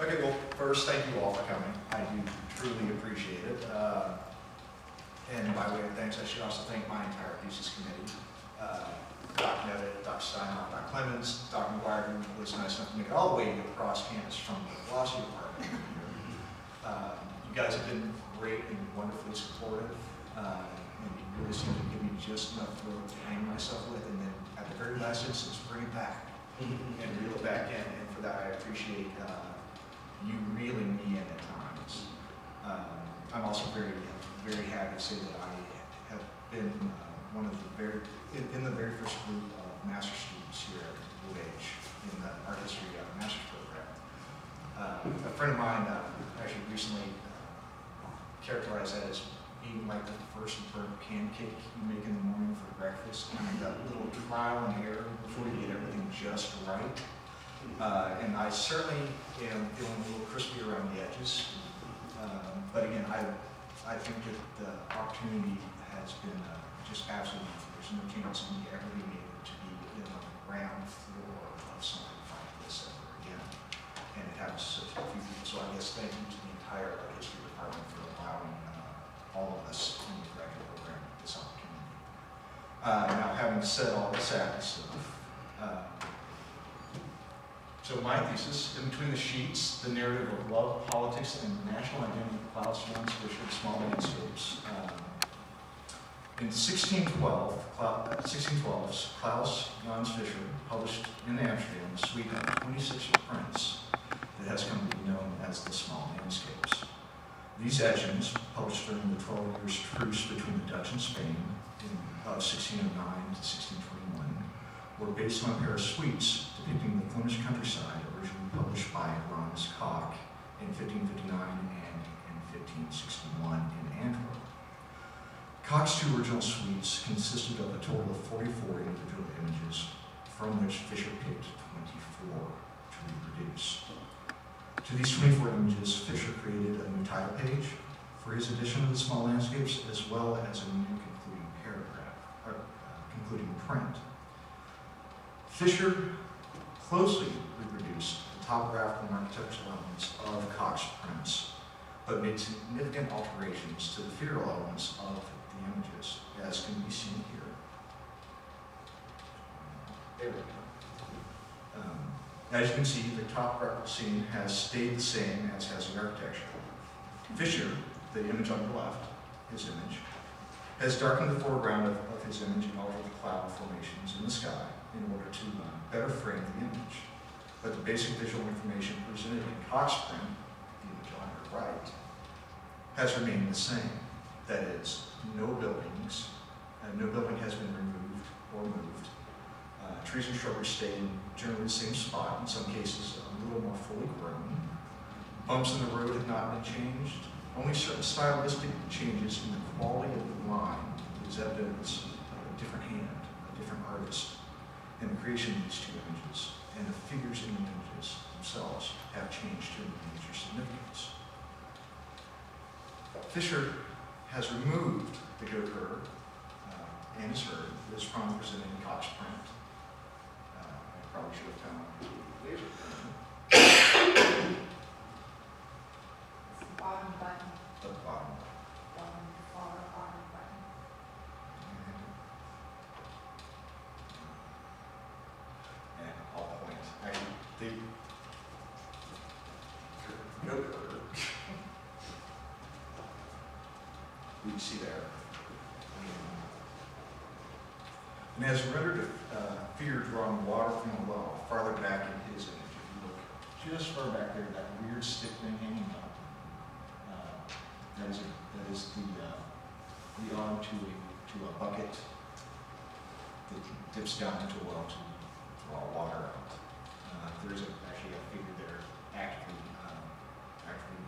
Okay, well, first, thank you all for coming. I do truly appreciate it. And by way of thanks, I should also thank my entire thesis committee. Dr. Nevitt, Dr. Steinhoff, Dr. Clemens, Dr. McGuire, who was nice enough to make it all the way across campus from the philosophy department. You guys have been great and wonderfully supportive. And you really seem to give me just enough rope to hang myself with, and then at the very last instance, bring it back and reel it back in. And for that, I appreciate you reeling me in at times. I'm also very, very happy to say that I have been one of the in the very first group of master's students here at UH in the art history master's program. A friend of mine actually recently characterized that as being like the first burnt pancake you make in the morning for breakfast, kind of that little trial and error before you get everything just right. And I certainly am feeling a little crispy around the edges. But again, I think that the opportunity has been just absolutely, there's no chance of me ever being able to be in the ground floor of something like this ever again. And it happens to such a few people. So I guess thank you to the entire art history department for allowing all of us in the graduate program this opportunity. Now, having said all the sad stuff, so my thesis, in between the sheets, the narrative of love, politics, and the national identity of Claes, Jansz, Visscher, small landscapes. In 1612, Claes Jansz Visscher published in Amsterdam a suite of 26 prints that has come to be known as the small landscapes. These etchings, published during the 12 years truce between the Dutch and Spain of 1609 to 1621, were based on a pair of suites depicting the Flemish countryside, originally published by Jansz in 1559 and in 1561 in Antwerp. Koch's two original suites consisted of a total of 44 individual images, from which Visscher picked 24 to reproduce. To these 24 images, Visscher created a new title page for his edition of the small landscapes, as well as a new concluding paragraph, or concluding print. Visscher closely reproduced the topographical and architectural elements of Koch's prints, but made significant alterations to the figural elements of the images, as can be seen here. There we go. As you can see, the topographical scene has stayed the same as has the architecture. Visscher, the image on the left, his image, has darkened the foreground of his image and altered the cloud formations in the sky in order to better frame the image. But the basic visual information presented in Koch's print, the image on your right, has remained the same. That is, no buildings, no building has been removed or moved. Trees and shrubbery stay in generally the same spot, in some cases a little more fully grown. Bumps in the road have not been changed. Only certain stylistic changes in the quality of the line is evidence of a different hand, a different artist, in the creation of these two images, and the figures in the images themselves have changed in major significance. Visscher has removed the goat herd and his herd that is prominently presented in Koch's print. I probably should have found a laser print. The bottom button. The bottom. Bottom button. And I'll point. Actually, the goat herd. You can see there. And as rendered a figure drawing water from a well farther back in his image. If you look just far back there, that weird stick thing hanging up, that is the arm to a bucket that dips down into a well to draw water out. There's actually a figure there actively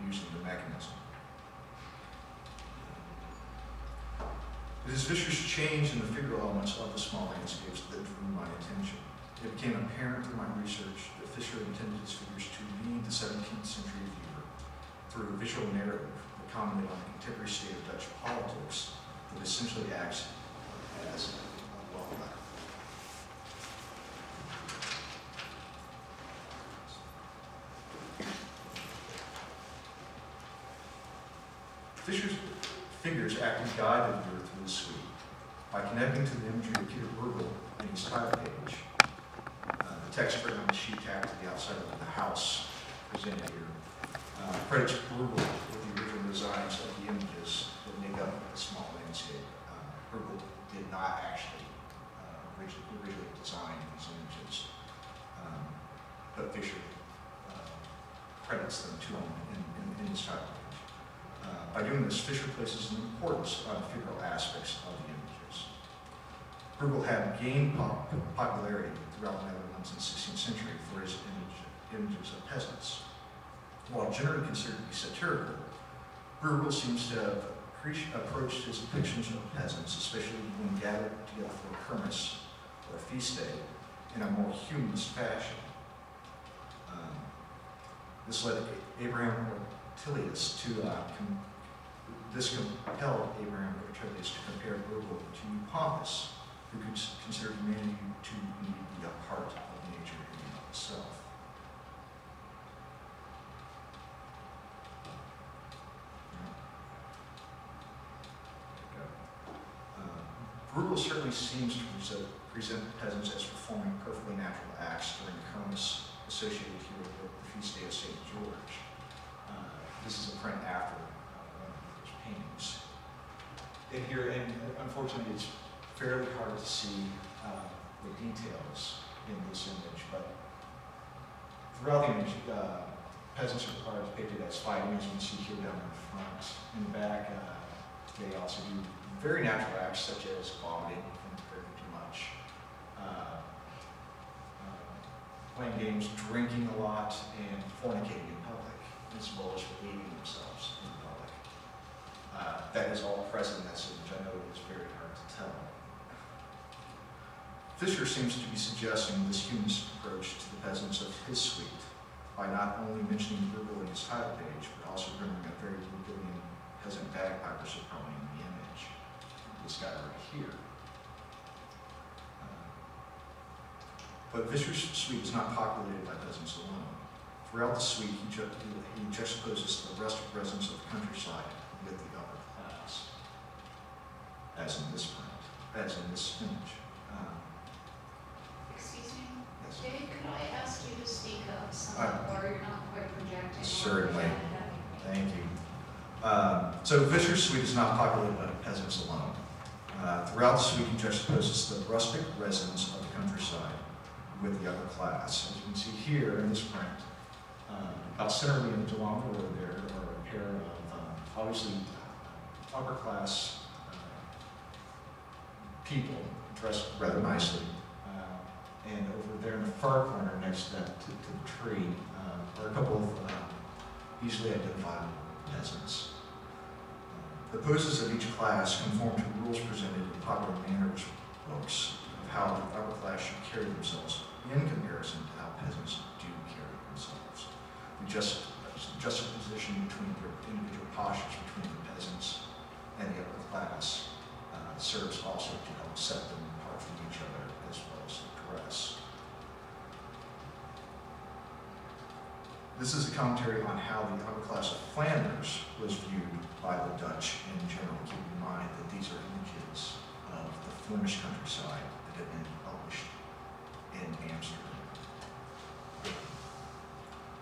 using the mechanism. It is Visscher's change in the figural elements of the small landscapes that drew my attention. It became apparent through my research that Visscher intended his figures to lead the 17th century viewer through a visual narrative that commented on the contemporary state of Dutch politics that essentially acts as a love letter. Visscher's figures acted guide the viewer through the suite by connecting to the imagery of Peter Bruegel in his title page. The text written on the sheet tacked to the outside of the house presented here credits Bruegel with the original designs of the images that make up the small landscape. Bruegel did not actually originally design these images, but Visscher credits them to him in his title page. By doing this, Visscher places an importance on the figural aspects of the images. Bruegel had gained popularity throughout the Netherlands in the 16th century for his images of peasants. While generally considered to be satirical, Bruegel seems to have approached his depictions of peasants, especially when gathered together for a kermis or a feast day, in a more humanist fashion. This led Abraham Ortelius to compelled Abraham Ortelius to compare Bruegel to Pompous, who considered humanity to be a part of nature in and of itself. Bruegel certainly seems to present peasants as performing perfectly natural acts during the kermis associated here with the feast day of St. George. This is a print after one of his paintings. And here, and unfortunately, it's fairly hard to see the details in this image, but throughout the image, peasants are depicted as fighting, as you can see here down in the front. In the back, they also do very natural acts such as vomiting and drinking too much, playing games, drinking a lot, and fornicating in public, as well as behaving themselves in public. That is all present in this image. I know it is very hard to tell. Visscher seems to be suggesting this humanist approach to the peasants of his suite by not only mentioning Bruegel in his title page, but also bringing a very Bruegelian peasant bagpiper soprano in the image. This guy right here. But Visscher's suite is not populated by peasants alone. Throughout the suite, he juxtaposes the rustic residents of the countryside with the upper class, as in this print, as in this image. Excuse me? Yes. Dave, could I ask you to speak up some, or you're not quite projecting? Certainly. Thank you. So Visscher's suite is not populated by peasants alone. Throughout the suite, he juxtaposes the rustic residents of the countryside with the upper class. As you can see here in this print, about centerly in the along the road there are a pair of obviously upper class people dressed rather nicely. And over there in the far corner next to the tree are a couple of easily identifiable peasants. The poses of each class conform to rules presented in popular manners books of how the upper class should carry themselves in comparison to how peasants do carry themselves. The juxtaposition between the individual postures between the peasants and the upper class serves also to help set them apart from each other as well as the dress. This is a commentary on how the upper class of Flanders was viewed by the Dutch in general. Keep in mind that these are images of the Flemish countryside that had been published in Amsterdam.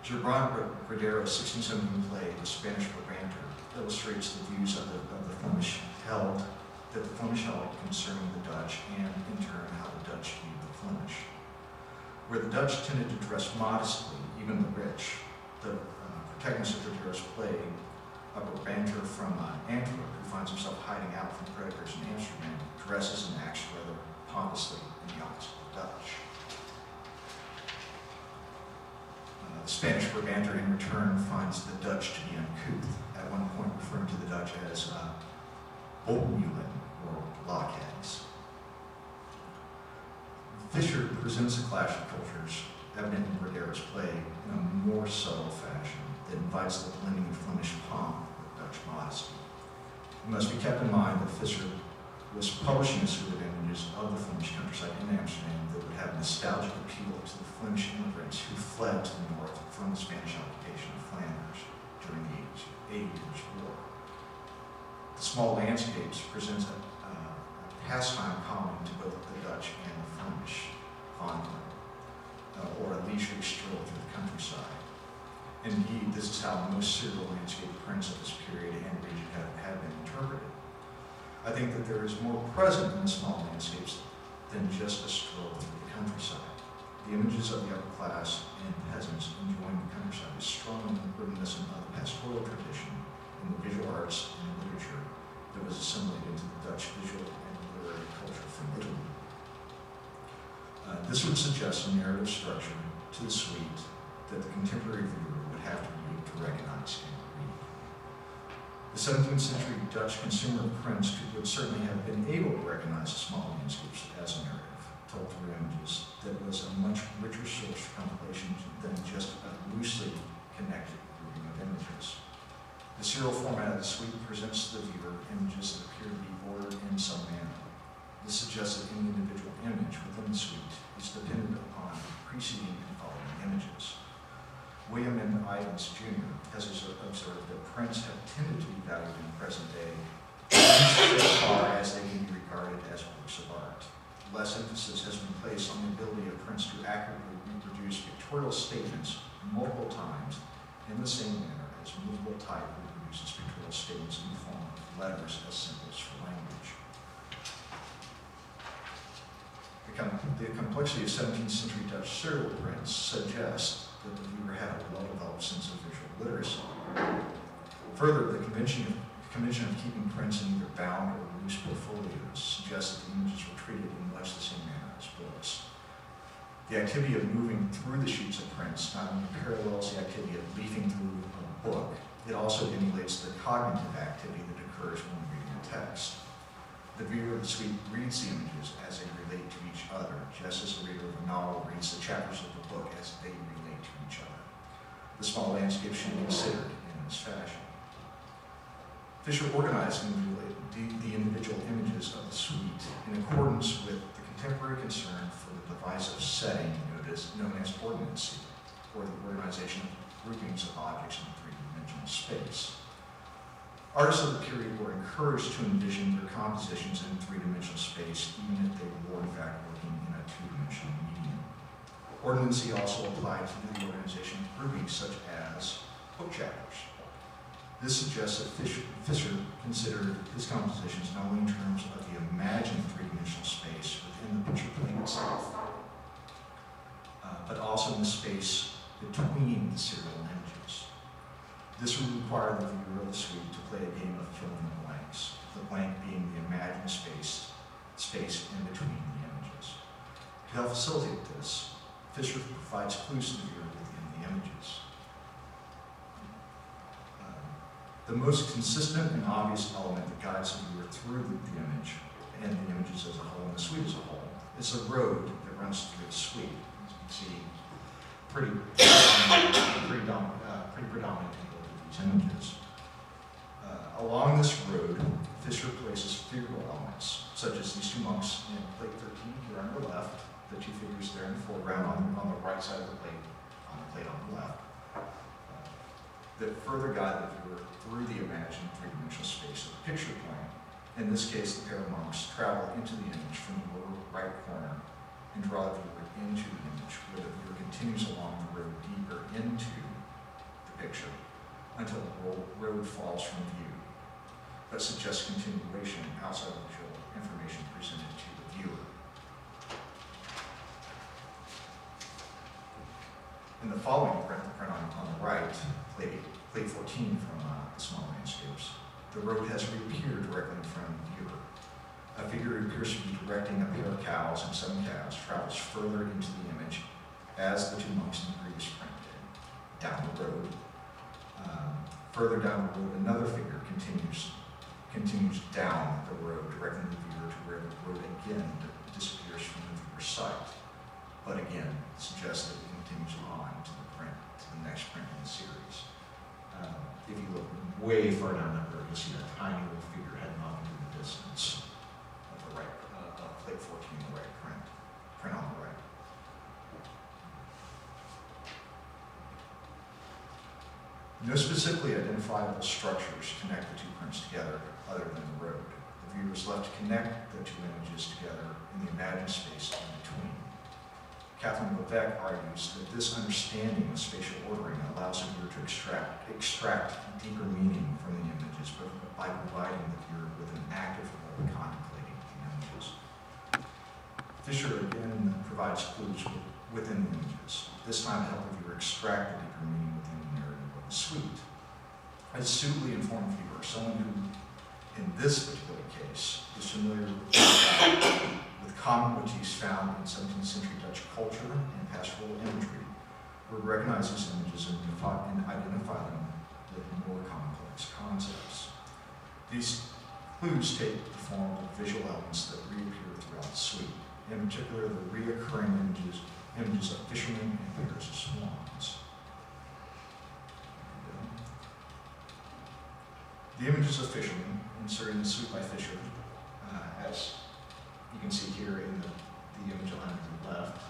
Gerbrand Bradero's 1617 play, The Spanish Brabanter, illustrates the views of the Flemish held concerning the Dutch, and in turn how the Dutch viewed the Flemish. Where the Dutch tended to dress modestly, even the rich, the protagonist of Bradero's play, a Brabanter from Antwerp, who finds himself hiding out from predators in Amsterdam, dresses and acts rather pompously in the opposite of the Dutch. The Spanish Brabanter, in return, finds the Dutch to be uncouth, at one point referring to the Dutch as Opmulen, or blockheads. Visscher presents a clash of cultures, evident in Bradero's play, in a more subtle fashion that invites the blending of Flemish pomp with Dutch modesty. It must be kept in mind that Visscher was publishing a suite of images of the Flemish countryside in Amsterdam that would have nostalgic appeal to the Flemish immigrants who fled to the north from the Spanish occupation of Flanders during the 80 Years' War. The small landscapes presents a pastime common to both the Dutch and the Flemish Fondling, or a leisurely stroll through the countryside. Indeed, this is how most serial landscape prints of this period and region have been interpreted. I think that there is more present in the small landscapes than just a stroll through the countryside. The images of the upper class and peasants enjoying the countryside is strongly reminiscent of the pastoral tradition in the visual arts and literature that was assimilated into the Dutch visual and literary culture from Italy. This would suggest a narrative structure to the suite that the contemporary viewer would have to read to recognize and read. The 17th century Dutch consumer prints would certainly have been able to recognize the small landscapes as a narrative, told through images, that was a much richer source for contemplation than just a loosely connected grouping of images. The serial format of the suite presents to the viewer images that appear to be ordered in some manner. This suggests that any individual image within the suite is dependent upon preceding and following images. William M. Ivins, Jr. has observed that prints have tended to be valued in the present day as far as they can be regarded as works of art. Less emphasis has been placed on the ability of prints to accurately reproduce pictorial statements multiple times in the same manner as movable type reproduces pictorial statements in the form of letters as symbols for language. The complexity of 17th century Dutch serial prints suggests that the viewer had a well-developed sense of visual literacy. Further, the convention of keeping prints in either bound or loose portfolios suggests that the images were treated in much the same manner as books. The activity of moving through the sheets of prints not only parallels the activity of leafing through a book, it also emulates the cognitive activity that occurs when reading a text. The viewer of the suite reads the images as they relate to each other, just as the reader of a novel reads the chapters of the book as they relate to each other. The small landscape should be considered in this fashion. Visscher organized the individual images of the suite in accordance with the contemporary concern for the divisive setting known as ordinancy, or the organization of groupings of objects in a three-dimensional space. Artists of the period were encouraged to envision their compositions in three-dimensional space, even if they were in fact working in a two-dimensional medium. Ordinancy also applied to the organization of groupings such as book chapters. This suggests that Visscher considered his compositions not only in terms of the imagined three-dimensional space within the picture plane itself, but also in the space between the serial images. This would require the viewer of the suite to play a game of fill in the blanks, the blank being the imagined space in between the images. To help facilitate this, Visscher provides clues to the viewer within the images. The most consistent and obvious element that guides the viewer through the image and the images as a whole and the suite as a whole is a road that runs through the suite. As you can see, pretty predominant in both of these images. Along this road, Visscher places figural elements, such as these two monks in plate 13 here on the left, the two figures there in the foreground on the right side of the plate, on the left, that further guide the viewer through the imagined three-dimensional space of the picture plane. In this case, the pair of monks travel into the image from the lower right corner and draw the viewer into the image, where the viewer continues along the road deeper into the picture until the road falls from view, but suggests continuation outside of the visual information presented to the viewer. In the following print on the right, plate 14 from the small landscapes, the road has reappeared directly in front of the viewer. A figure who appears to be directing a pair of cows and 7 calves travels further into the image as the two monks in the previous print did. Down the road, further down the road, another figure continues down the road, directing the viewer to where the road again disappears from the viewer's sight, but again suggests that it continues on to the next print in the series. If you look way far down that road, you'll see that tiny little figure heading off into the distance of the right, of plate 14, the right print on the right. No specifically identifiable structures connect the two prints together other than the road. The viewer is left to connect the two images together in the imagined space in between. Catherine Levesque argues that this understanding of spatial ordering allows the viewer to extract deeper meaning from the images by providing the viewer with an active role in contemplating the images. Visscher again provides clues within the images, this time to help the viewer extract the deeper meaning within the narrative of the suite. A suitably informed viewer, someone who, in this particular case, is familiar with common motifs found in 17th century Dutch culture and pastoral imagery, would recognize these images and identify them with more complex concepts. These clues take the form of visual elements that reappear throughout the suite, in particular the reoccurring images of fishermen and pairs of swans. The images of fishermen, inserted in the suite by Visscher, as you can see here in the image on the left,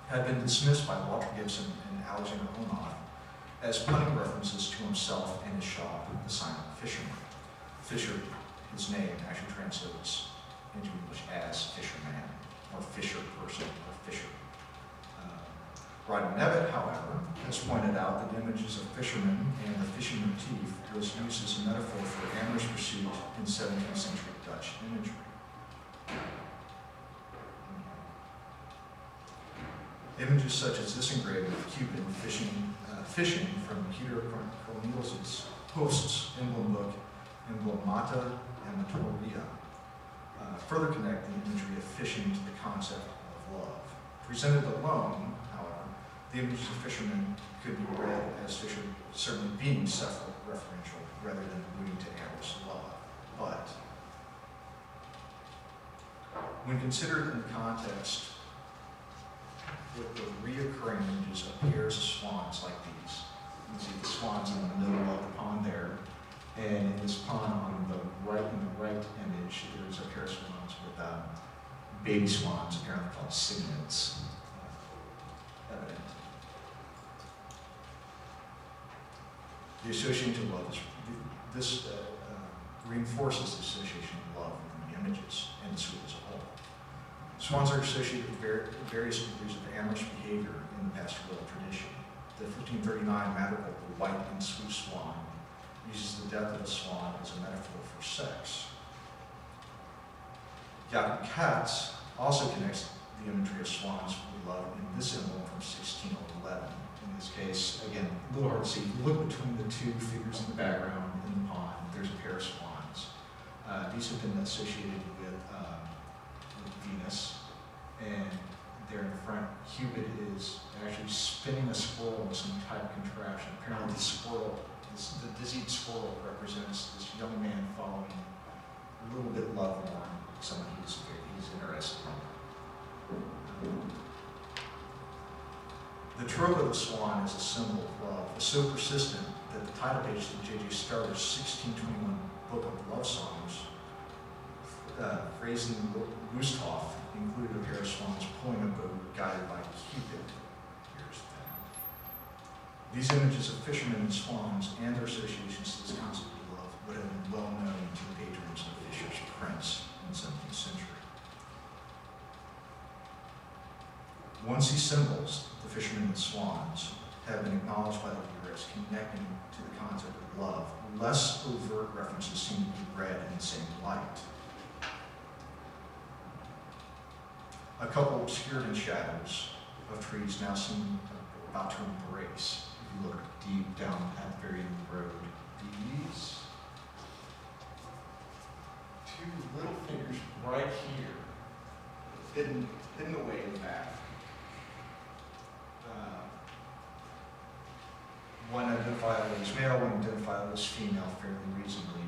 had been dismissed by Walter Gibson and Alexander Onoff as punning references to himself and his shop, the Silent Fisherman. Visscher, his name, actually translates into English as fisherman, or fisher person, or fisher. Rodney Nevitt, however, has pointed out that images of fishermen and the fishing motif was used as a metaphor for amorous pursuit in 17th century Dutch imagery. Images such as this engraving of Cupid fishing from Peter Cornelius's Post's emblem book, Emblemata Amatoria, further connect the imagery of fishing to the concept of love. Presented alone, however, the images of fishermen could be read as Visscher certainly being self-referential rather than alluding to amorous love. But when considered in context with the reoccurring images of pairs of swans like these, you can see the swans in the middle of the pond there, and in this pond on the right image, there's a pair of swans with baby swans, apparently called cygnets, evident. The association to love this reinforces the association of love with the images and the suite as a whole. Swans are associated with various degrees of amorous behavior in the pastoral tradition. The 1539 madrigal, The White and Sweet Swan, uses the death of a swan as a metaphor for sex. Jacob Katz also connects the imagery of swans with love in this emblem from 1611. In this case, again, a little hard to see. If you look between the two figures in the background in the pond, there's a pair of swans. These have been associated with Venus, and there in front, Cupid is actually spinning a squirrel with some type of contraption. Apparently the squirrel, the dizzied squirrel represents this young man following a little bit lovelorn, someone he's interested in. The trope of the swan is a symbol of love, so persistent that the title page of J.J. Starter's 1621 book of love songs, phrasing Gustave, included a pair of swans pulling a boat guided by Cupid. Here's that. These images of fishermen and swans and their associations to this concept of love would have been well known to the patrons of Vischer's prints in the 17th century. Once these symbols, the fishermen and swans, have been acknowledged by the viewer as connecting to the concept of love, less overt references seem to be read in the same light. A couple obscured in shadows of trees now seem about to embrace. If you look deep down at the very end of the road, these two little figures right here, hidden away in the back. One identifiable as male, one identifiable as female, fairly reasonably.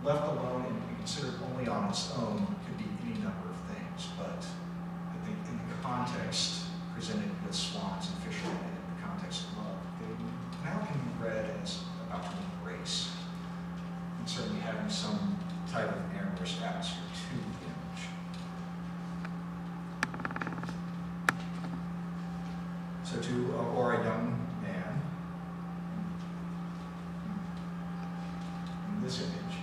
Left alone and to be considered only on its own could be any number of things, but I think in the context presented with swans and fishermen and in the context of love, they now can be read as about to embrace, and certainly having some type of amorous atmosphere to the image. So or a young man this image,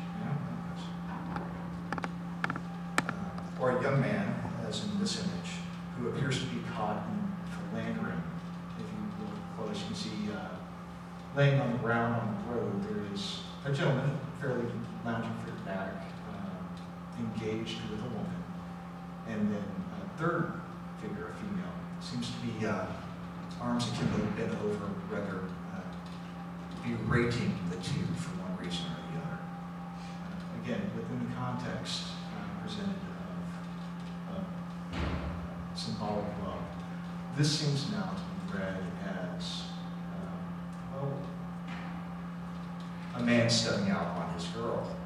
or a young man, as in this image, who appears to be caught in philandering. If you look close, you can see laying on the ground on the road, there is a gentleman, fairly lounging for back, engaged with a woman, and then a third figure, a female, seems to be arms akimbo, bent over, rather berating the two for one reason or the other. Again, within the context presented of symbolic love, this seems now to be read as a man stepping out on his girl,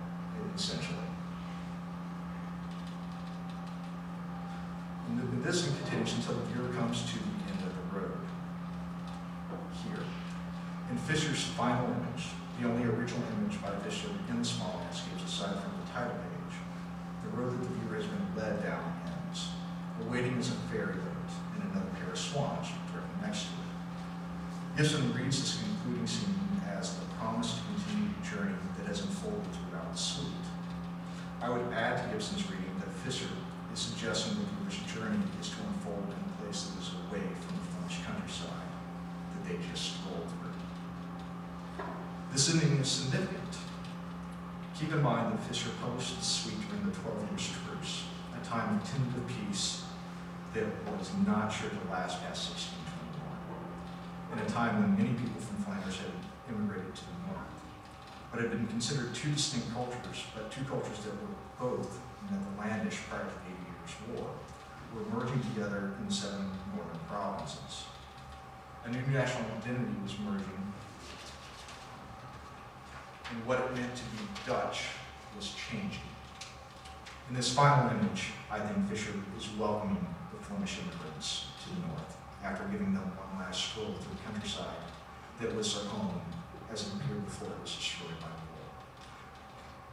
essentially. And this continues until the viewer comes to the end of the road, here. In Visscher's final image, the only original image by Visscher in the small landscapes, aside from the title page, the road that the viewer has been led down ends. Awaiting is a ferry boat and another pair of swans driven next to it. Gibson reads this concluding scene as the promise to continue the journey that has unfolded throughout the suite. I would add to Gibson's reading that Visscher is suggesting the viewer's journey is to unfold in a place that is away from the Flemish countryside that they just strolled through. This ending is significant. Keep in mind that Visscher published the suite during the 12-year truce, a time of tentative peace that was not sure to last past 1621, in a time when many people from Flanders had immigrated to the north, but had been considered two distinct cultures, but two cultures that were both Netherlandish prior to the 80 Years' War, were merging together in 7 northern provinces. A new national identity was merging, and what it meant to be Dutch was changing. In this final image, I think Visscher is welcoming the Flemish immigrants to the north, after giving them one last stroll through the countryside that was their home as it appeared before it was destroyed by the war.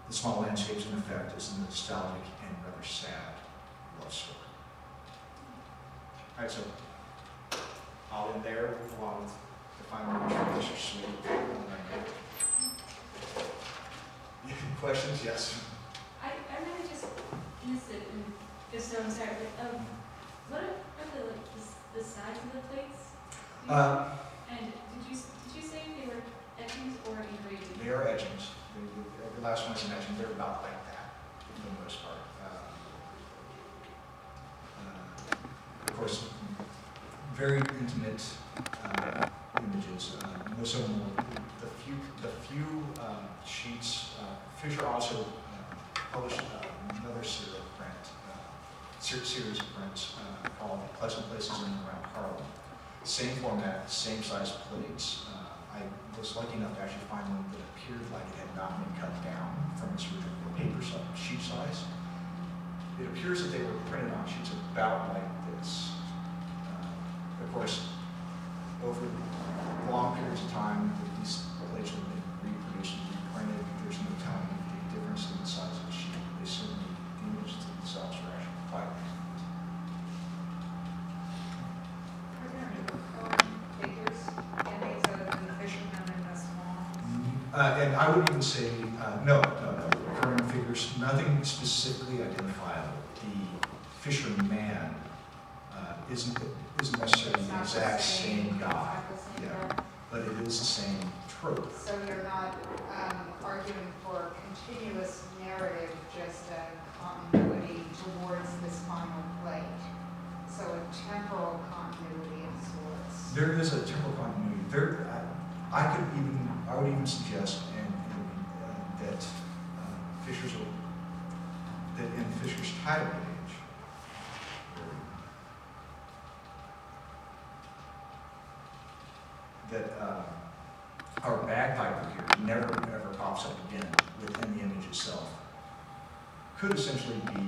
The small landscapes, in effect, is a nostalgic and rather sad love story. All right, so I'll end there along with the final image from Visscher's suite. Questions? Yes. I really just missed it, and just so I'm sorry, but what are the sides of the plates? And did you say they were etchings or engravings? They are etchings. The last one's an etching. They're about like that, for the most part. Of course, very intimate images. Most of them were the few sheets. Visscher also published another series of prints called Pleasant Places in and Around Harlem. Same format, same size plates. I was lucky enough to actually find one that appeared like it had not been cut down from its original paper sheet size. It appears that they were printed on sheets about like this. Of course, over long periods of time, these plates have been reproduced and reprinted. There's no telling the difference in the size of the sheet. They certainly, the images themselves are actually quite different. Are there any figures in these other than the fisherman and the swan? And I would even say, no, recurring figures, nothing specifically identifiable. The fisherman isn't necessarily the exact same guy, but it is the same trope. So you're not arguing for a continuous narrative, just a continuity towards this final plate. So a temporal continuity of sorts. There is a temporal continuity. I would even suggest that in Visscher's title page, that our bagpiper here never ever pops up again within the image itself, could essentially be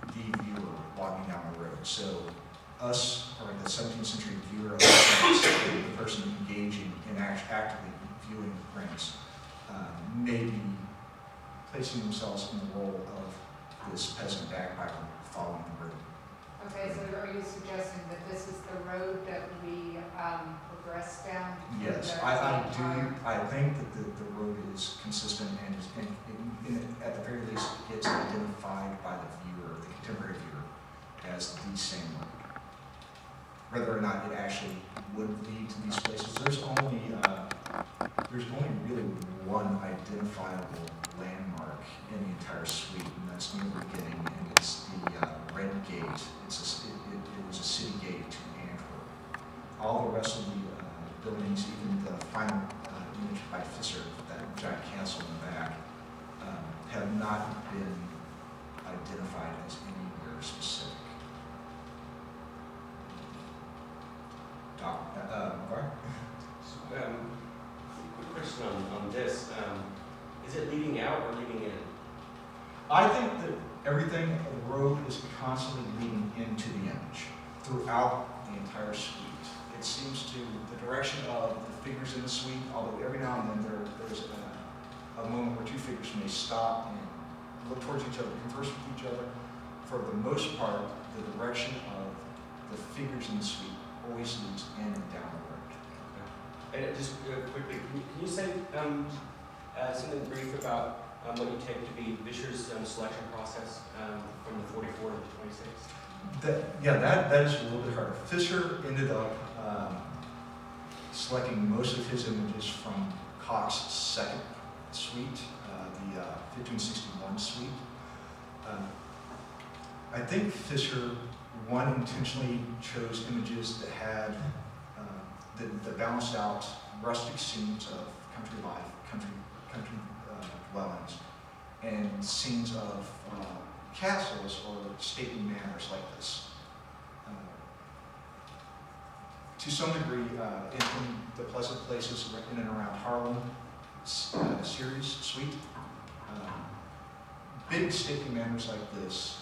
the viewer walking down the road. So us, or the 17th century viewer, the person engaging in actively viewing the prints, may be placing themselves in the role of this peasant bagpiper following the road. Okay, so are you suggesting that this is the road that we progress down? Yes, think that the road is consistent and is, at the very least, gets identified by the viewer, the contemporary viewer, as the same road. Whether or not it actually would lead to these places, there's only really one identifiable landmark in the entire suite, and that's near the beginning, and it's the red gate. It was a city gate to Antwerp. All the rest of the buildings, even the final image by Visscher, that giant castle in the back, have not been identified as anywhere specific. Mark? Quick question on this. Is it leading out or leading in? I think that everything, the road is constantly leading into the image throughout the entire suite. It seems to, the direction of the figures in the suite, although every now and then there's a moment where two figures may stop and look towards each other, converse with each other. For the most part, the direction of the figures in the suite always leads in and down the road. Okay. And just quickly, can you say something brief about what you take to be Visscher's selection process from the 44 to the 26? That is a little bit harder. Visscher ended up selecting most of his images from Koch's second suite, the 1561 suite. I think Visscher, one, intentionally chose images that had that balanced out rustic scenes of country life, country dwellings, and scenes of castles or stately manors like this. To some degree, in the pleasant places in and around Haarlem series suite, big stately manors like this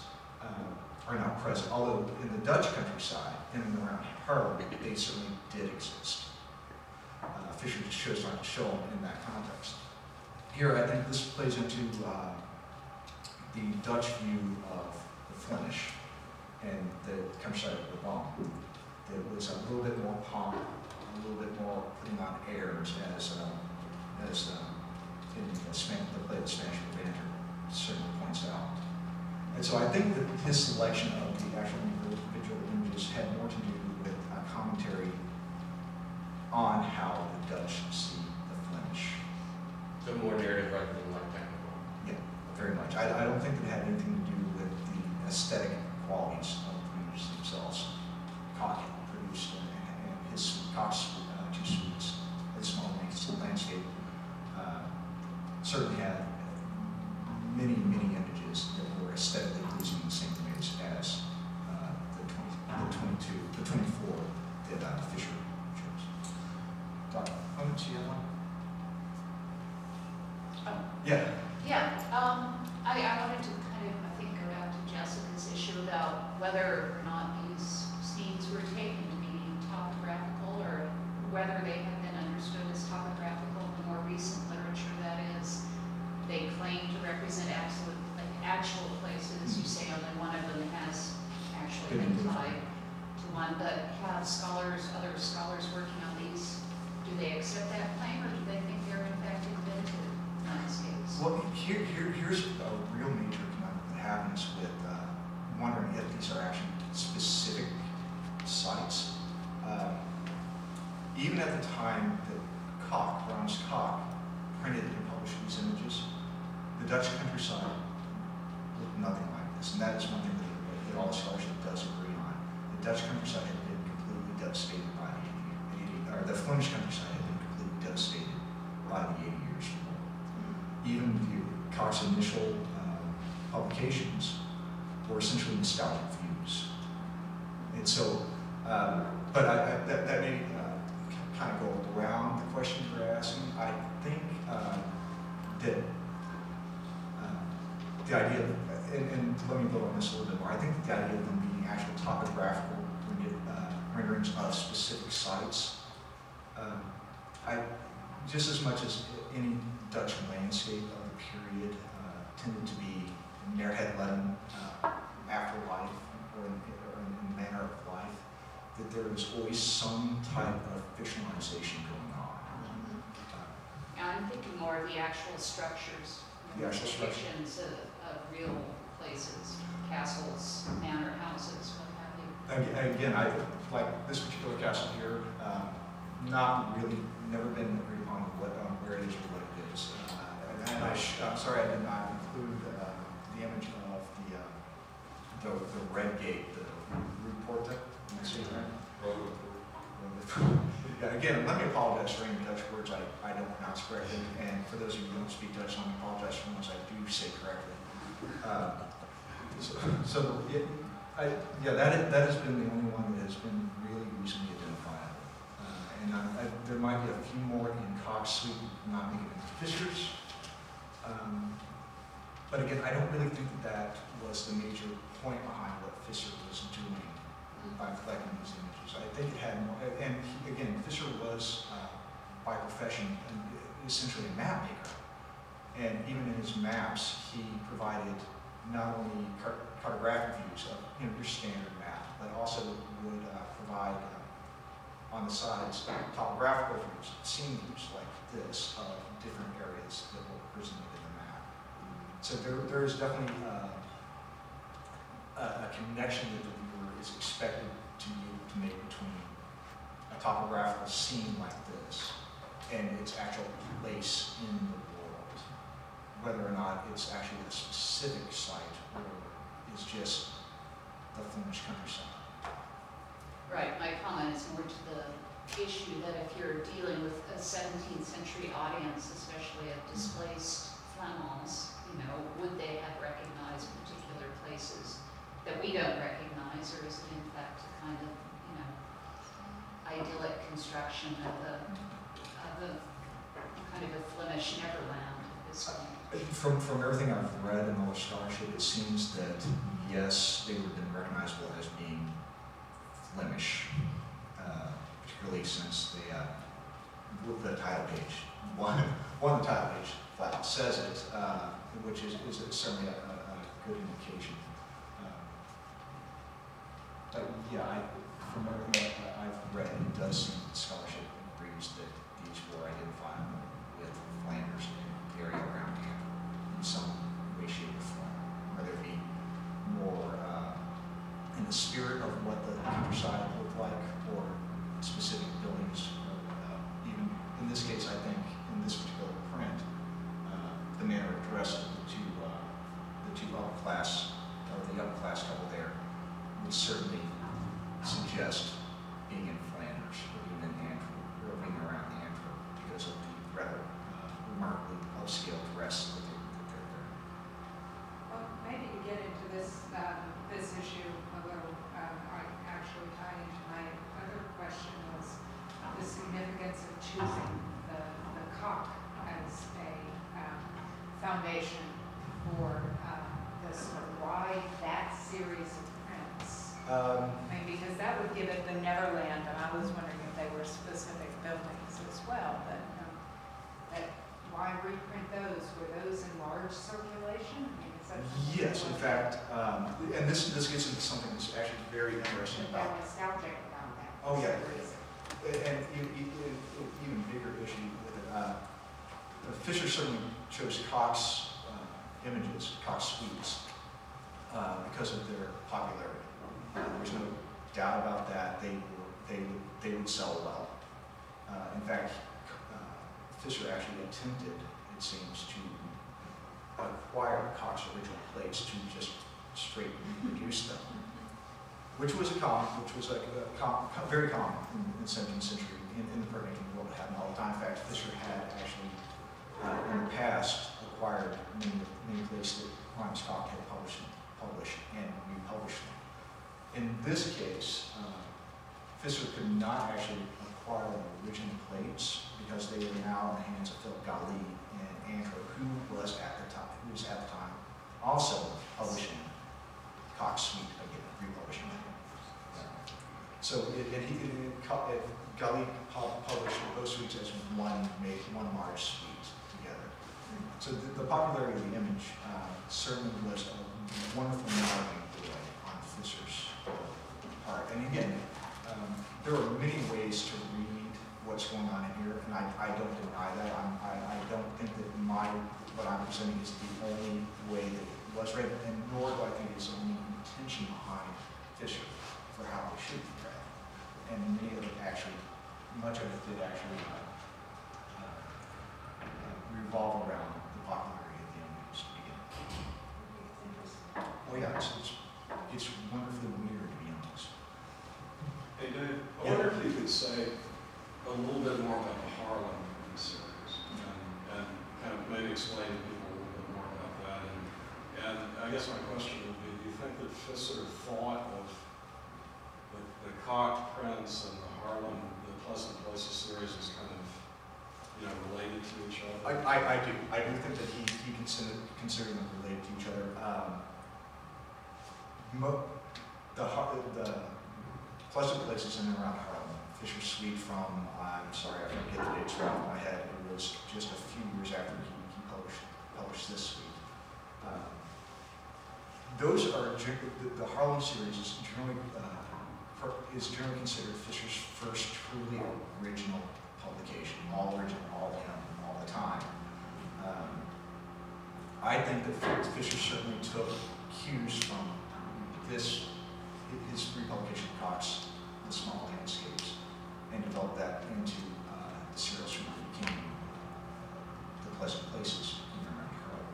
are not present, although in the Dutch countryside, in and around Haarlem, they certainly did exist. Visscher just chose not to show them in that context. Here, I think this plays into the Dutch view of the Flemish and the countryside of Brabant. There was a little bit more pomp, a little bit more putting on airs, as in the play The Spanish Levanter certainly points out. And so I think that his selection of the actual individual images had more to do with a commentary on how the Dutch see the Flemish. So more narrative rather than like technical. Yeah, very much. I don't think it had anything to do with the aesthetic qualities of the images themselves. Koch produced, and his Koch's two suites, his small landscape, certainly had many images that were aesthetically pleasing in the same ways as the 24 that Visscher chose. Dr. Clements, you have one? Yeah. Yeah, I wanted to kind of, I think, go back to Jessica's issue about whether or not these scenes were taken to be topographical or whether they have been understood as topographical in the more recent literature, that is, they claim to represent actual places. You say only one of them has actually been tied to one, but have other scholars working on these, do they accept that claim or do they think they're in fact invented landscapes? Well, here's a real major conundrum that happens with wondering if these are actually specific sites. Even at the time that Jansz printed and published these images, the Dutch countryside looked nothing like this, and that is one thing that all scholarship does agree on. The Dutch countryside had been completely devastated by the Flemish countryside had been completely devastated by the 80 Years' War. Even Koch's initial publications were essentially nostalgic views. And so, but that may kind of go around the question you're asking. I think that the idea of, and let me build on this a little bit more, I think the idea of them being actual topographical renderings of specific sites, just as much as any Dutch landscape of the period tended to be near-headland afterlife or in the manner of life, that there is always some type of fictionalization going on. I'm thinking more of the actual structures. The actual structure. Depictions of real places, castles, manor houses, what have you. Again, I, like this particular castle here, not really, never been agreed upon where it is or what it is. And I'm sorry I did not include the image of the red gate, the Rue Porta. Am I saying that right? Yeah, again, let me apologize for any Dutch words I don't pronounce correctly, and for those of you who don't speak Dutch, let me apologize for the ones I do say correctly. That has been the only one that has been really recently identifiable. There might be a few more in Cox Suite, not making it into Vischer's. But again, I don't really think that was the major point behind what Visscher was doing by collecting these images. I think it had more, and again, Visscher was by profession essentially a map maker. And even in his maps, he provided not only cartographic views of your standard map, but also would provide on the sides topographical views, scene views like this of different areas that were presented in the map. So there is definitely a connection that the viewer is expected to be able to make between a topographical scene like this and its actual place in the world, whether or not it's actually a specific site or is just the Flemish countryside. Right, my comment is more to the issue that if you're dealing with a 17th century audience, especially of displaced Flamands, would they have recognized particular places that we don't recognize, or is it in fact a kind of, idyllic construction of the kind of a Flemish Neverland at this point? From everything I've read in all the scholarship, it seems that yes, they would have been recognizable as being Flemish, particularly since the title page, one of the title page flat out says it, which is certainly a good indication. But yeah, from everything I've read, it does seem that scholarship agrees that these were identifiable with Flanders and the area around here in some way, shape, or form, whether it be more in the spirit of what the countryside looked like, or specific buildings, or even in this case, I think in this particular print, the manner of dress of the two upper class, or the upper class couple there, would certainly suggest being in Flanders, or being in Antwerp, or being around Antwerp, because of the rather remarkably upscale dress that they're wearing. Well, maybe to get into this issue a little, I actually tie into my other question was the significance of choosing the cock as a foundation for the sort of why that series of prints. Because that would give it the Neverland, and I was wondering if they were specific buildings as well, but why reprint those? Were those in large circulation? Yes, in fact, and this gets into something that's actually very interesting They're about. nostalgic about that. Oh, yeah. For some reason. And even bigger issue with it. Visscher certainly chose Cox images, Cox suites, because of their popularity. There's no doubt about that. They would sell well. In fact, Visscher actually attempted, it seems, to acquire Cox original plates to just straight reproduce them, which was very common in the 17th century in the printmaking world. It happened all the time. In fact, Visscher had actually in the past acquired many plates that Claes had published and republished them. In this case, Visscher could not actually acquire the original plates because they were now in the hands of Philip Galli in Antwerp, who was at the time also publishing Cox Suite again, republishing it. So Galli published both suites as one large suite together. So the popularity of the image certainly was a wonderful marketing ploy on Visscher's part. And again, there are many ways to read what's going on in here, and I don't deny that. I what I'm presenting is the only way that it was read, and nor do I think it's the only intention behind Visscher for how it should be read. And many of it actually, much of it did actually revolve around the popularity of the news to begin with. Oh yeah, it's wonderfully weird, to be honest. Hey Dave, I wonder if you could say a little bit more about the Harlem series and kind of maybe explain to people a little bit more about that. And I guess my question would be, do you think that Visscher thought of the Cock Prince and the Harlem, the Pleasant Places series as kind of, related to each other? I do. I do think that he considered them related to each other. The Pleasant Places in and around Harlem, Visscher's suite from, I'm sorry, I forget the dates right off my head. It was just a few years after he published this suite. Those are, the Harlem series is generally considered Visscher's first truly original publication, all original, all him, all the time. I think that Visscher certainly took cues from his republication of Cox, The Small Landscapes, and developed that into the serial suite that became The Pleasant Places in and around Harlem.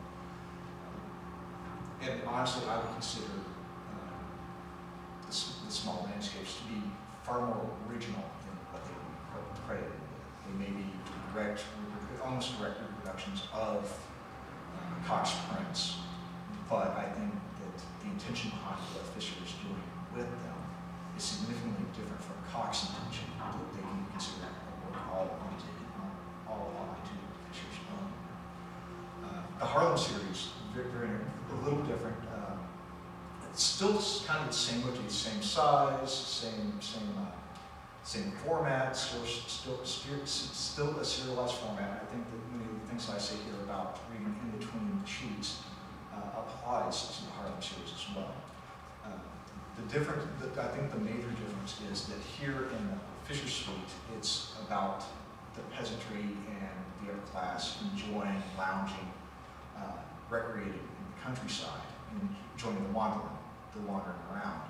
And honestly, I would consider the Small Landscapes to be far more original than what they were credited with. They may be almost direct reproductions of Cox prints, but I think that the intention behind what Visscher is doing with them is significantly different from Cox's intention, that they can consider all onto Vischer's own. The Harlem series, a little different. It's still kind of the same motif, same size, same format, still a serialized format. I think that many of the things I say here about reading in between the sheets applies to the Harlem series as well. I think the major difference is that here in the Visscher suite, it's about the peasantry and the upper class enjoying, lounging, recreating in the countryside, and enjoying the wandering around.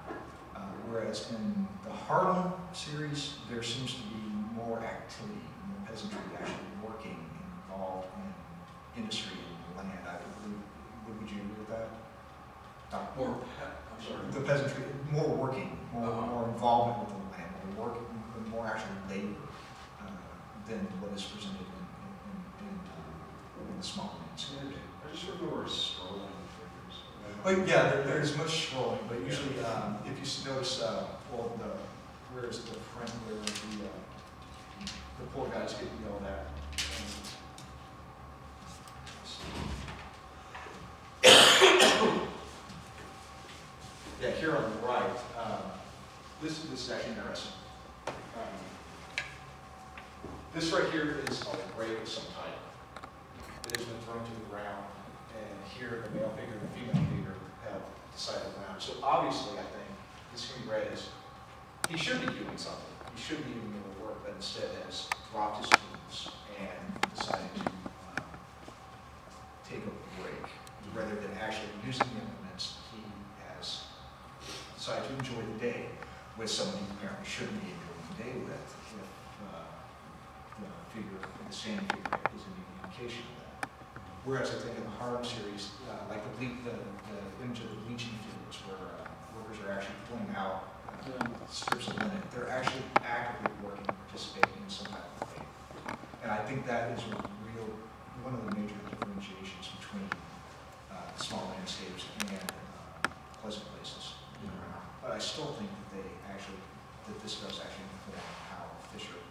Whereas in the Harlem series, there seems to be more activity, more peasantry actually working, involved in industry and land. I believe, would you agree with that? The peasantry, more working, more involvement with the land, more work, more actual labor than what is presented in the small landscape. I just remember scrolling figures. Oh yeah, there's much scrolling, but usually if you notice, where's the print where the poor guys get yelled at. Yeah, here on the right, this is actually interesting. This right here is a grave of some type. It has been thrown to the ground, and here the male figure and the female figure have decided to land. So obviously, I think this can be read as he should be doing something. He should be doing the work, but instead has dropped his tools and decided to take a break. Rather than actually using the implements, he has decided to enjoy the day with someone he apparently shouldn't be enjoying the day with, if the same figure is an indication of that. Whereas I think in the Harlem series, like the image of the bleaching fields, where workers are actually pulling out strips of linen, they're actually actively working, participating in some type of thing. And I think that is one of the major differentiations between the Small Landscapes and Pleasant Places. But I still think that this does actually inform how Visscher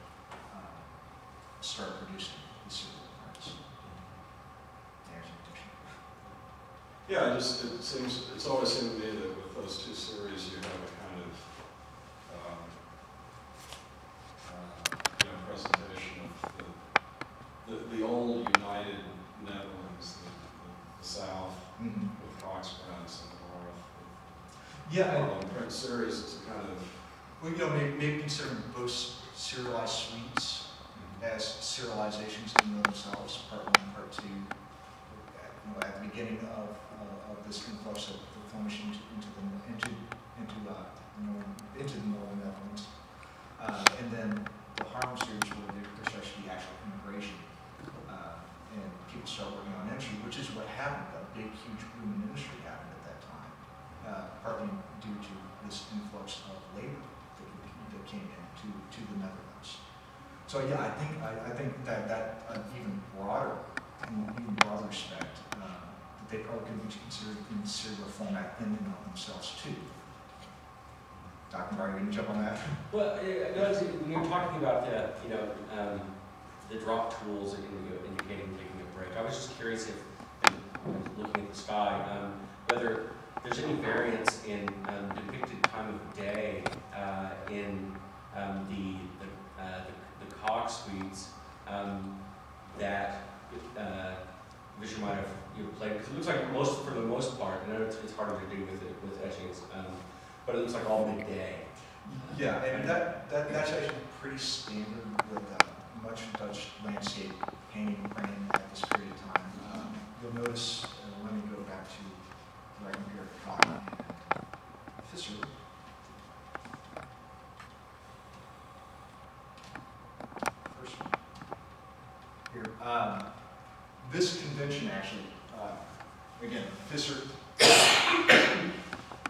started producing these serial prints. There's an addition. Yeah, it's always seemed to me that with those two series, you have a kind of presentation of the old united Netherlands, the South, with Cox prints and the North. Yeah, The print series is a kind of maybe considering both serialized suites as serializations in themselves, part one, part two, at the beginning of this influx of the Flemish into the northern Netherlands. And then the Harlem series where there starts to be actual immigration, and people start working on industry, which is what happened. A big, huge boom in industry happened at that time, partly due to this influx of labor that came into the Netherlands. So yeah, I think that even broader respect, that they probably could be considered a format in and of themselves too. Dr. Barr, you can jump on that. Well, when you're talking about the drop tools and indicating taking a break, I was just curious if, looking at the sky, whether there's any variance in depicted time of day in the cog suites that Visscher might have played, because it looks like for the most part, I know it's harder to do with etchings, but it looks like all midday. Yeah, and that's actually pretty standard with much Dutch landscape painting and printing at this period of time. You'll notice, let me go back to where I compare Claes and Visscher. First one here. This convention actually, again, Visscher,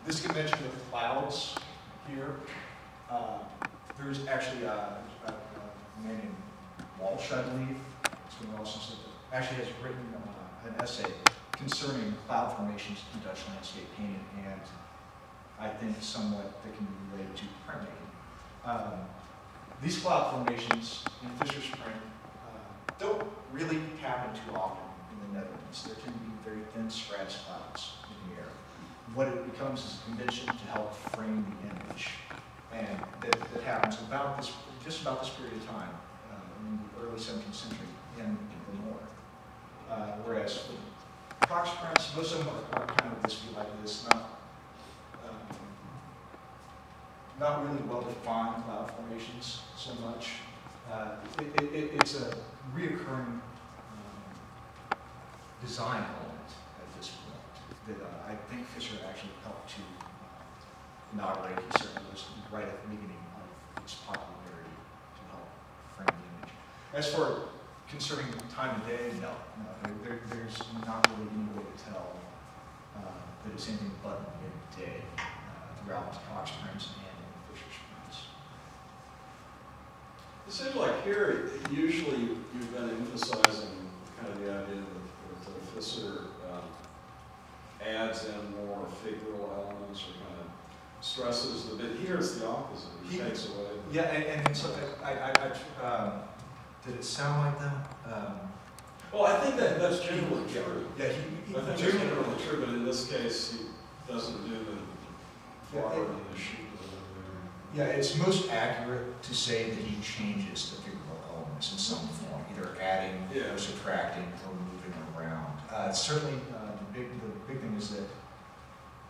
this convention with clouds here, there's actually a man named Walsh, I believe, actually has written an essay concerning cloud formations in Dutch landscape painting, and I think somewhat that can be related to printmaking. These cloud formations in Visscher's print don't really happen too often in the Netherlands. There tend to be very thin stratus clouds in the air. What it becomes is a convention to help frame the image, and that happens just about this period of time, in the early 17th century in the north. Whereas Fox prints, most of them are kind of this like this, not really well-defined cloud formations so much. It's a reoccurring design element at this point that I think Visscher actually helped to inaugurate. He certainly was right at the beginning of its popularity to help frame the image. As for concerning time of day, no, there's not really any way to tell that it's anything but midday throughout Fox prints and Visscher's prints. It seems like here, usually you've been emphasizing kind of the idea that Visscher adds in more figural elements or kind of stresses the bit. Here it's the opposite. He takes away. Yeah, and so did it sound like them? Well, I think that's generally true. Yeah, I think that's generally true, but in this case, he doesn't do the flower and the sheep. Yeah, it's most accurate to say that he changes the figural elements in some form, either adding or subtracting or moving around. Certainly, the big thing is that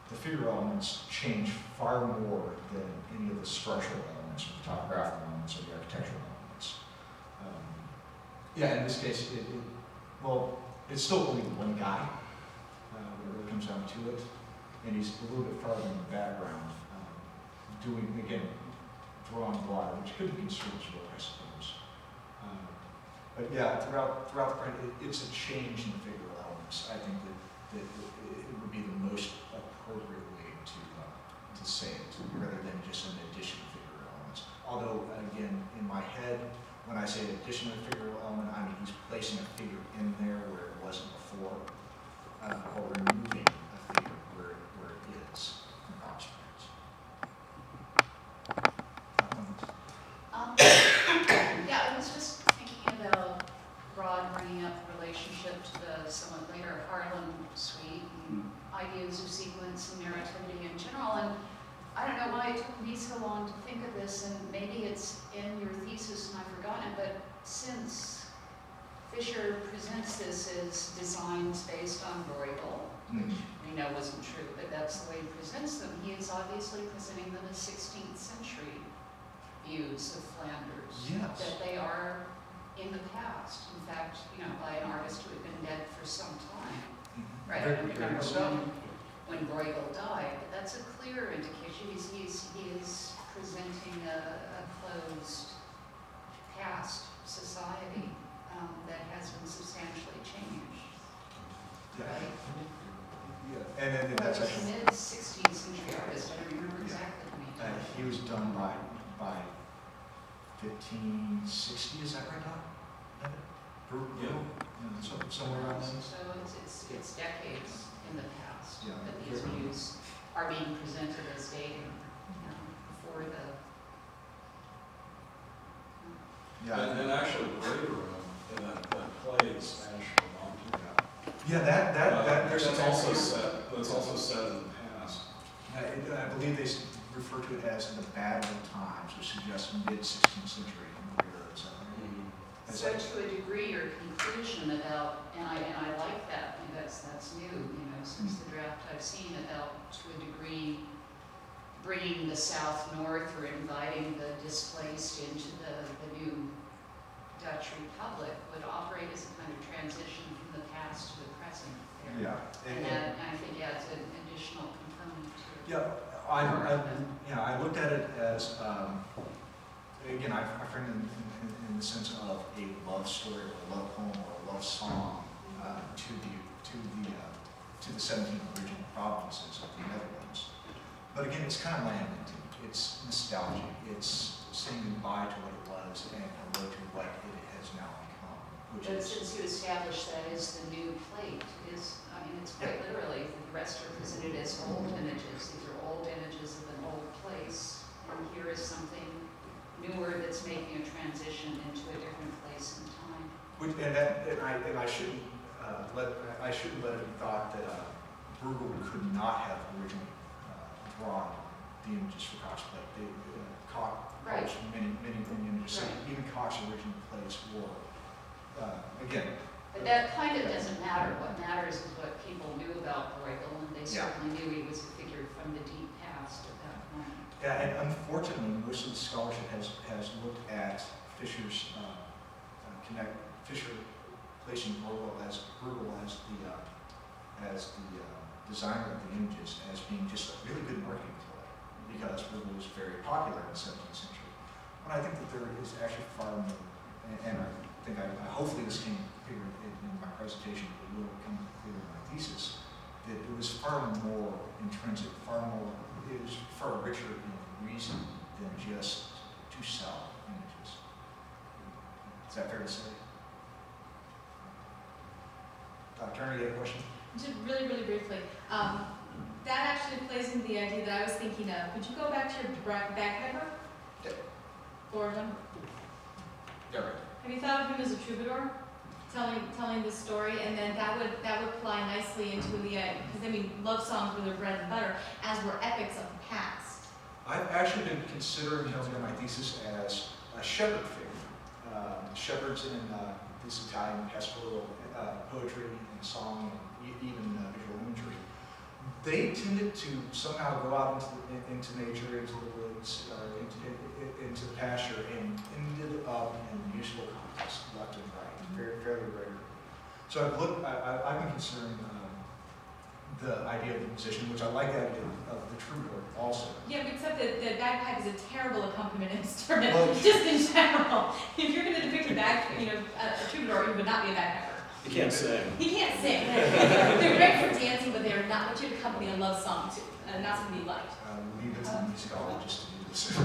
the figural elements change far more than any of the structural elements, or the topographical elements, or the architectural elements. Yeah, in this case, it's still only one guy when it really comes down to it, and he's a little bit farther in the background, doing, again, drawing water, which could be construed as work, I suppose. But yeah, throughout the print, it's a change in the figural elements. I think that it would be the most appropriate way to say it, rather than just an addition of figural elements. Although, again, in my head, when I say addition of figural element, I mean he's placing a figure in there where it wasn't before, or removing a figure where it is in Fox prints. Yeah, I was just thinking about Rod bringing up the relationship to the somewhat later Harlem suite and ideas of sequence and narrativity in general. And I don't know why it took me so long to think of this, and maybe it's in your thesis and I've forgotten it, but since Visscher presents this as designs based on Bruegel, which we know wasn't true, but that's the way he presents them, he is obviously presenting them as 16th century views of Flanders. Yes. That they are in the past, in fact, by an artist who had been dead for some time. Right, I Very- don't very remember much so. when Bruegel died, but that's a clear indication. He is presenting a closed past society that has been substantially changed, Yeah. right? Yeah, and then that's Well, he's actually, a mid-16th century artist, I don't remember exactly when he died. he was done by 1560, is that right, Doc? Yeah. Somewhere around then. So it's decades in the past Yeah. that these views are being presented as dating, before the. Yeah. And actually, the later in that play in Spanish Romantic. Yeah, that there's That's some also set in the past. I believe they refer to it as in the bad old times, which suggests mid-16th century in Korea or something. So to a degree, your conclusion about, and I like that, and that's new, since the draft I've seen about, to a degree, bringing the South north or inviting the displaced into the new Dutch Republic would operate as a kind of transition from the past to the present there. Yeah. And that, I think, adds an additional component to it. Yeah, I looked at it as, again, I framed it in the sense of a love story or a love poem or a love song to the 17 original provinces of the Netherlands. But again, it's kind of lamenting. It's nostalgic. It's saying goodbye to what it was and hello to what it has now become. Which But is, since you established that is the new plate, it's quite literally, the rest are presented as old images. These are old images of an old place, and here is something newer that's making a transition into a different place and time. I shouldn't let it be thought that Bruegel could not have originally drawn the images for Koch's plate. Koch published many images. So Right. even Koch's original plates were, again. But that kind of doesn't matter. What matters is what people knew about Bruegel, and they certainly knew he was a figure from the deep past at that point. Yeah, and unfortunately, most of the scholarship has looked at Visscher's Visscher placing Bruegel as the designer of the images as being just a really good marketing ploy, because Bruegel was very popular in the 17th century. But I think that there is actually far more, and I think hopefully this came clear in my presentation, but it will come clear in my thesis, that it was far more intrinsic, it was far richer in reason than just to sell images. Is that fair to say? Dr. Turner, you have a question? Just really, really briefly, that actually plays into the idea that I was thinking of. Could you go back to your bagpiper? Yeah. Orland? Yeah, right. Have you thought of him as a troubadour, telling this story, and then that would fly nicely into the because love songs were their bread and butter, as were epics of the past. I've actually been considering him in my thesis as a shepherd figure. Shepherds in this Italian pastoral poetry and song and even visual imagery, they tended to somehow go out into nature, into the woods, into the pasture, and ended up in musical contests left and right, fairly regularly. So I've been considering the idea of the musician, which I like the idea of the troubadour also. Yeah, but except that the bagpipe is a terrible accompaniment instrument, Well, just in general. If you're going to depict a troubadour, he would not be a bagpiper. You can't sing. He can't sing. They're great for dancing, but they are not what you'd accompany a love song to, not something you liked. Leave it to the musicologist to do this.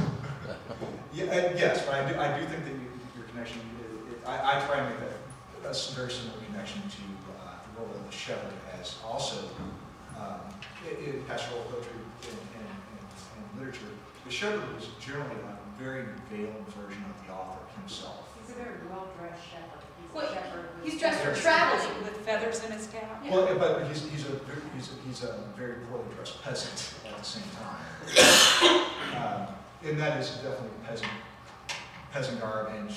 Yes, but I do think that your connection, I try and make that a very similar connection to the role of the shepherd as also in pastoral poetry and literature. The shepherd was generally a very veiled version of the author himself. He's a very well-dressed shepherd. He's Well, a shepherd. he's dressed for traveling. With feathers in his cap. Yeah. Well, but he's a very poorly dressed peasant at the same time. And that is definitely peasant garb, and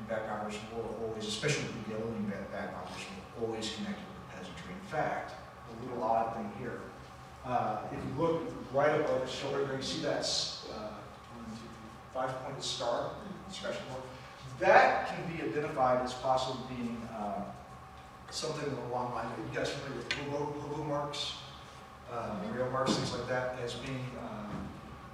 bagpipers were always, especially the yellowing bagpipers, were always connected with peasantry. In fact, a little odd thing here, if you look right above the shoulder there, you see that 5-pointed star, scratch mark. That can be identified as possibly being something along the line, you guys familiar with hobo marks, rail marks, things like that, as being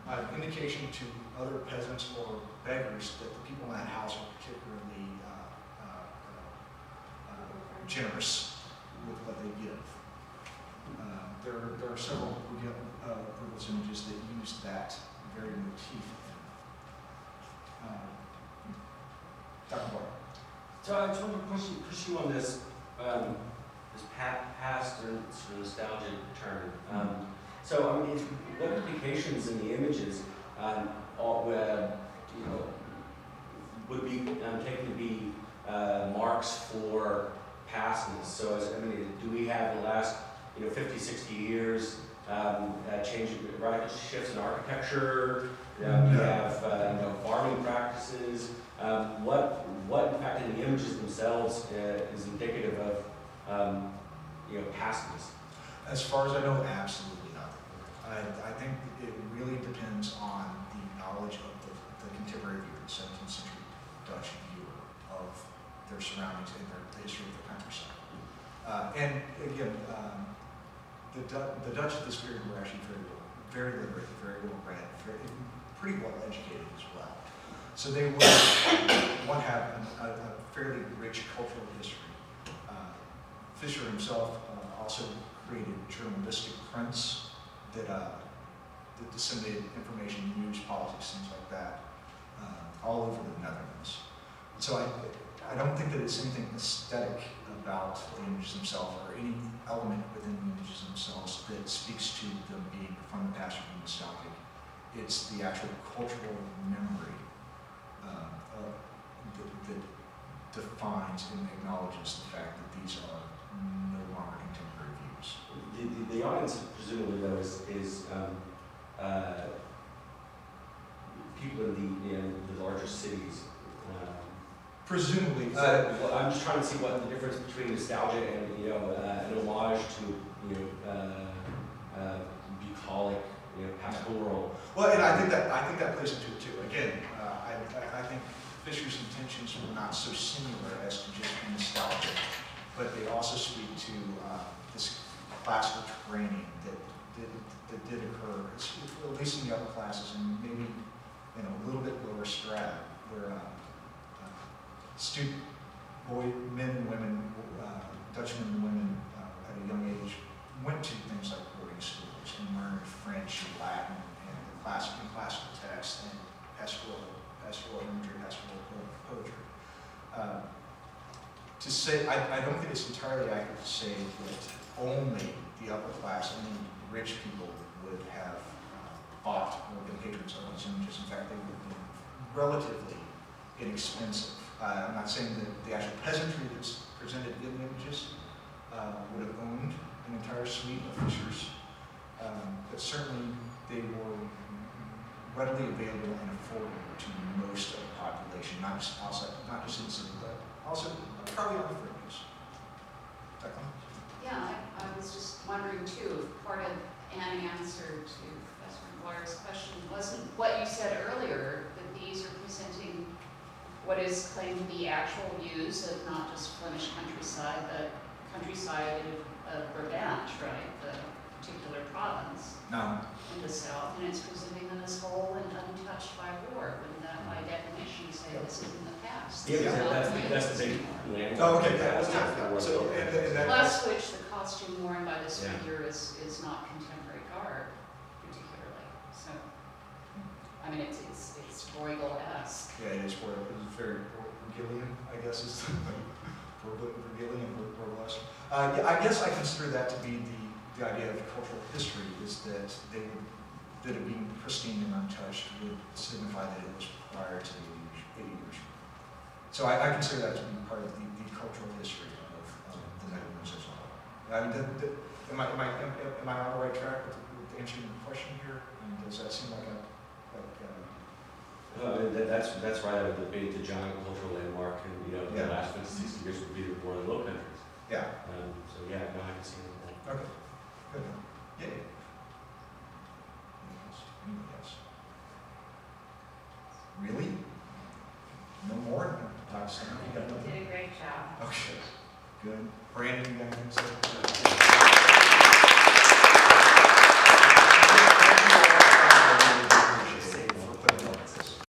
an indication to other peasants or beggars that the people in that house are particularly generous with what they give. There are several Brueggel's images that use that very motif. Dr. Barr. So I just want to push you on this past or sort of nostalgic turn. So I mean, what implications in the images would be taken to be marks for pastness? So do we have the last 50, 60 years radical shifts in architecture? We have farming practices. What in fact in the images themselves is indicative of pastness? As far as I know, absolutely nothing. I think it really depends on the knowledge of the contemporary viewer, the 17th century Dutch viewer of their surroundings and the history of the countryside. And again, the Dutch at this period were actually very literate, very well read, pretty well educated as well. So they would, one, have a fairly rich cultural history. Visscher himself also created journalistic prints that disseminated information, news, politics, things like that, all over the Netherlands. So I don't think that it's anything aesthetic about the images themselves or any element within the images themselves that speaks to them being from the past or being nostalgic. It's the actual cultural memory that defines and acknowledges the fact that these are no longer contemporary views. The audience presumably though is people in the larger cities. Presumably. So I'm just trying to see what the difference between nostalgia and an homage to bucolic, pastoral. Well, and I think that plays into it too. Again, I think Visscher's intentions were not so singular as to just be nostalgic, but they also speak to this classical training that did occur, at least in the upper classes and maybe in a little bit lower strata, where student men and women, Dutchmen and women at a young age went to things like boarding schools and learned French and Latin and classical texts and pastoral imagery, pastoral poetry. To say, I don't think it's entirely accurate to say that only the upper class, only rich people would have bought or been patrons of those images. In fact, they would have been relatively inexpensive. I'm not saying that the actual peasantry that's presented in the images would have owned an entire suite of Visscher's, but certainly they were readily available and affordable to most of the population, not just in the city, but also probably on the fringes. Yeah, I was just wondering too, if part of an answer to Professor McGuire's question wasn't what you said earlier, that these are presenting what is claimed to be actual views of not just Flemish countryside, but countryside of Brabant, right, the particular province in the south, and it's presenting them as whole and untouched by war, when that by definition say this is in the past. Yeah, that's the big land. Oh, okay, That's yeah. the So, and that, Plus which the costume worn by this Yeah. figure is not contemporary garb particularly. So, I mean, it's Bruegel-esque. yeah, it is very Bruegelian, I guess is Bruegelian, burlesque. Yeah, I guess I consider that to be the idea of cultural history, is that that it being pristine and untouched would signify that it was prior to the 80 years. So I consider that to be part of the cultural history of the Netherlands as a whole. I mean, am I on the right track with answering the question here? And does that seem like That's right. I would debate the giant cultural landmark, and Yeah. the last 50, 60 years would be the war in the Low Countries. yeah? So yeah, no, I can see that. Okay, good. Yeah. Anybody else? Really? No more? Dr. Sanders, you got You nothing? did a great job. Okay. Good. Brandon, you got anything to say?